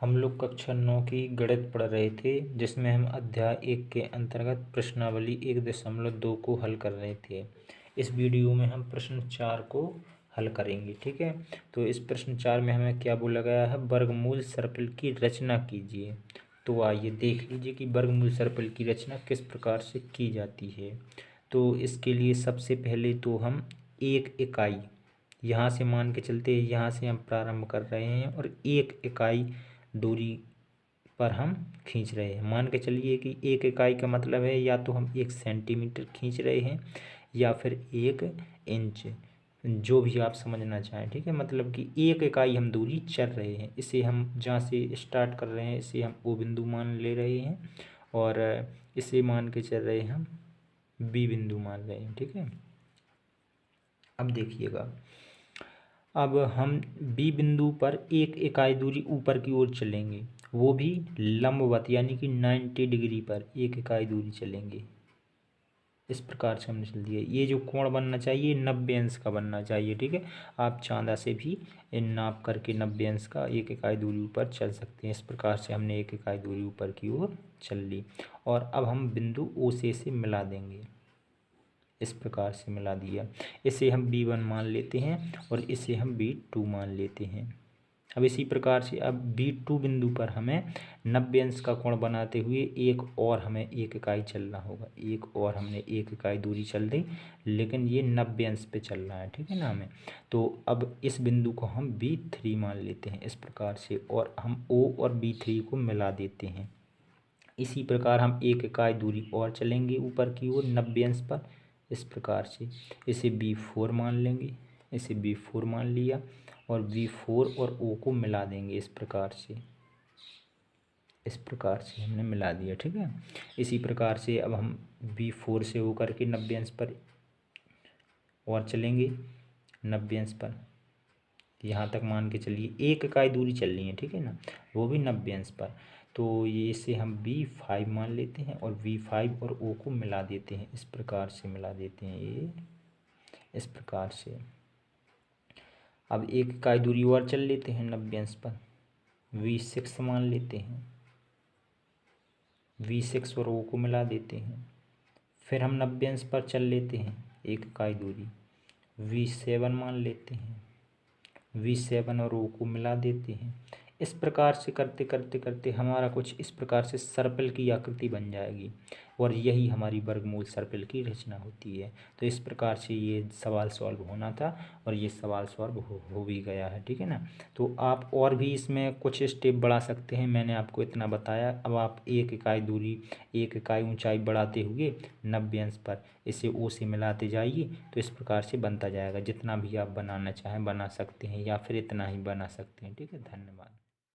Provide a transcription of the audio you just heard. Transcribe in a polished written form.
हम लोग कक्षा 9 की गणित पढ़ रहे थे, जिसमें हम अध्याय 1 के अंतर्गत प्रश्नावली 1.2 को हल कर रहे थे। इस वीडियो में हम प्रश्न 4 को हल करेंगे। ठीक है, तो इस प्रश्न 4 में हमें क्या बोला गया है, वर्गमूल सर्पिल की रचना कीजिए। तो आइए देख लीजिए कि वर्गमूल सर्पिल की रचना किस प्रकार से की जाती है। तो इसके लिए सबसे पहले तो हम एक इकाई यहाँ से मान के चलते हैं, यहाँ से हम प्रारंभ कर रहे हैं और एक इकाई दूरी पर हम खींच रहे हैं। मान के चलिए कि एक इकाई का मतलब है या तो हम 1 सेंटीमीटर खींच रहे हैं या फिर 1 इंच, जो भी आप समझना चाहें। ठीक है, मतलब कि एक इकाई हम दूरी चल रहे हैं। इसे हम जहाँ से स्टार्ट कर रहे हैं इसे हम ओ बिंदु मान ले रहे हैं और इसे मान के चल रहे हैं हम बी बिंदु मान रहे हैं। ठीक है, अब देखिएगा, अब हम बी बिंदु पर एक इकाई दूरी ऊपर की ओर चलेंगे, वो भी लंबवत यानी कि 90 डिग्री पर एक इकाई दूरी चलेंगे। इस प्रकार से हमने चल दिया। ये जो कोण बनना चाहिए 90 अंश का बनना चाहिए। ठीक है, आप चांदा से भी नाप करके 90 अंश का एक इकाई दूरी ऊपर चल सकते हैं। इस प्रकार से हमने एक इकाई दूरी ऊपर की ओर चल ली और अब हम बिंदु ओ से मिला देंगे। इस प्रकार से मिला दिया। इसे हम B1 मान लेते हैं और इसे हम B2 मान लेते हैं। अब इसी प्रकार से अब B2 बिंदु पर हमें 90 अंश का कोण बनाते हुए एक और हमें एक इकाई चलना होगा। एक और हमने एक इकाई दूरी चल दी, लेकिन ये 90 अंश पे चल रहा है। ठीक है ना हमें, तो अब इस बिंदु को हम B3 मान लेते हैं इस प्रकार से, और हम O और B3 को मिला देते हैं। इसी प्रकार हम एक इकाई दूरी और चलेंगे ऊपर की ओर 90 अंश पर। इस प्रकार से इसे B4 मान लेंगे, इसे B4 मान लिया और B4 और O को मिला देंगे। इस प्रकार से हमने मिला दिया। ठीक है, इसी प्रकार से अब हम B4 से होकर के 90 अंश पर और चलेंगे। 90 अंश पर यहाँ तक मान के चलिए एक इकाई दूरी चल रही है। ठीक है ना, वो भी 90 अंश पर। तो ये इसे हम B5 मान लेते हैं और V5 और O को मिला देते हैं। इस प्रकार से मिला देते हैं ये इस प्रकार से। अब एक इकाई दूरी और चल लेते हैं 90 अंश पर, V6 मान लेते हैं। V6 और O को मिला देते हैं। फिर हम 90 अंश पर चल लेते हैं एक इकाई दूरी, V7 मान लेते हैं। V7 और O को मिला देते हैं। इस प्रकार से करते करते करते हमारा कुछ इस प्रकार से सर्पिल की आकृति बन जाएगी और यही हमारी वर्गमूल सर्पिल की रचना होती है। तो इस प्रकार से ये सवाल सॉल्व होना था और ये सवाल सॉल्व हो भी गया है। ठीक है ना, तो आप और भी इसमें कुछ स्टेप बढ़ा सकते हैं। मैंने आपको इतना बताया। अब आप एक इकाई दूरी, एक इकाई ऊंचाई बढ़ाते हुए 90 अंश पर इसे ओ से मिलाते जाइए, तो इस प्रकार से बनता जाएगा। जितना भी आप बनाना चाहें बना सकते हैं या फिर इतना ही बना सकते हैं। ठीक है, धन्यवाद।